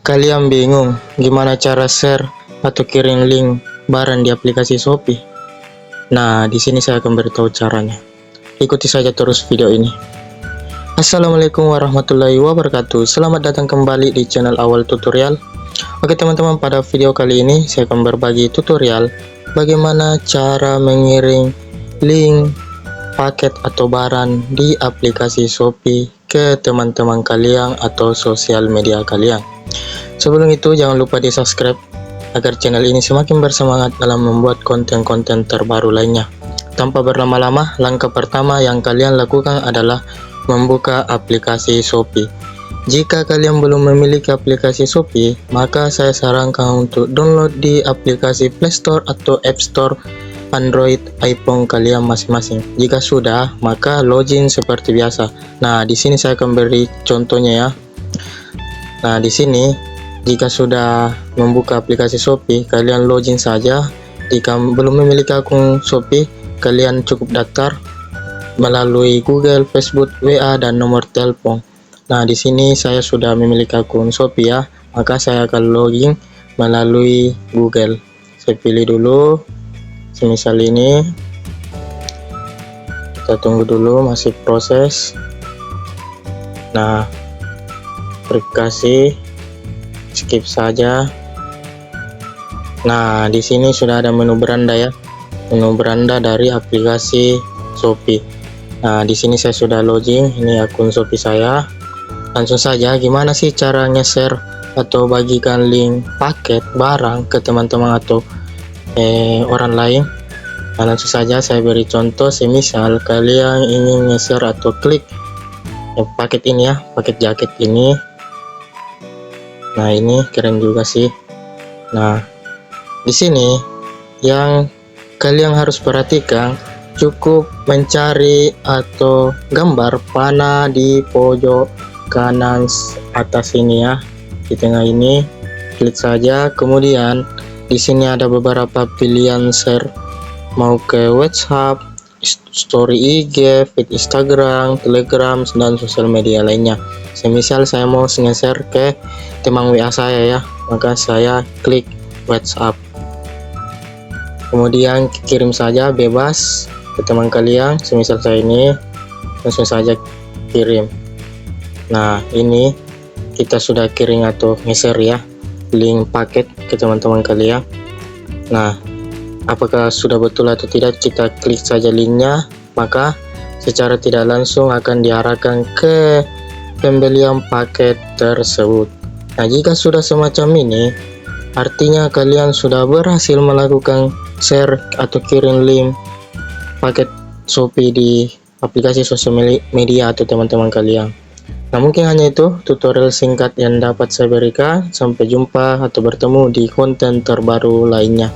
Kalian bingung gimana cara share atau kirim link barang di aplikasi Shopee? Nah, di sini saya akan beritahu caranya. Ikuti saja terus video ini. Assalamualaikum warahmatullahi wabarakatuh. Selamat datang kembali di channel Awal Tutorial. Oke teman-teman, pada video kali ini saya akan berbagi tutorial bagaimana cara mengirim link paket atau barang di aplikasi Shopee ke teman-teman kalian atau sosial media kalian. Sebelum itu jangan lupa di subscribe agar channel ini semakin bersemangat dalam membuat konten-konten terbaru lainnya. Tanpa berlama-lama, langkah pertama yang kalian lakukan adalah membuka aplikasi Shopee. Jika kalian belum memiliki aplikasi Shopee, maka saya sarankan untuk download di aplikasi Play Store atau App Store Android, iPhone kalian masing-masing. Jika sudah, maka login seperti biasa. Nah, di sini saya akan beri contohnya ya. Nah, di sini jika sudah membuka aplikasi Shopee, kalian login saja. Jika belum memiliki akun Shopee, kalian cukup daftar melalui Google, Facebook, WA, dan nomor telepon. Nah, di sini saya sudah memiliki akun Shopee ya, maka saya akan login melalui Google. Saya pilih dulu, semisal ini. Kita tunggu dulu, masih proses. Nah, verifikasi. Skip saja. Nah, di sini sudah ada menu beranda ya, menu beranda dari aplikasi Shopee. Nah, di sini saya sudah login, ini akun Shopee saya. Langsung saja, gimana sih caranya share atau bagikan link paket barang ke teman-teman atau orang lain? Nah, langsung saja saya beri contoh, semisal kalian ingin nge-share atau klik paket ini ya, paket jaket ini. Nah, ini keren juga sih. Nah, di sini yang kalian harus perhatikan, cukup mencari atau gambar panah di pojok kanan atas ini ya, di tengah ini. Klik saja, kemudian di sini ada beberapa pilihan share, mau ke WhatsApp, story IG, feed Instagram, Telegram, dan sosial media lainnya. Semisal saya mau nge-share ke teman WA saya ya, maka saya klik WhatsApp, kemudian kirim saja bebas ke teman kalian. Semisal saya ini, langsung saja kirim. Nah, ini kita sudah kirim atau nge-share ya link paket ke teman-teman kalian. Nah, apakah sudah betul atau tidak, kita klik saja linknya, maka secara tidak langsung akan diarahkan ke pembelian paket tersebut. Nah, jika sudah semacam ini, artinya kalian sudah berhasil melakukan share atau kirim link paket Shopee di aplikasi sosial media atau teman-teman kalian. Nah, mungkin hanya itu tutorial singkat yang dapat saya berikan. Sampai jumpa atau bertemu di konten terbaru lainnya.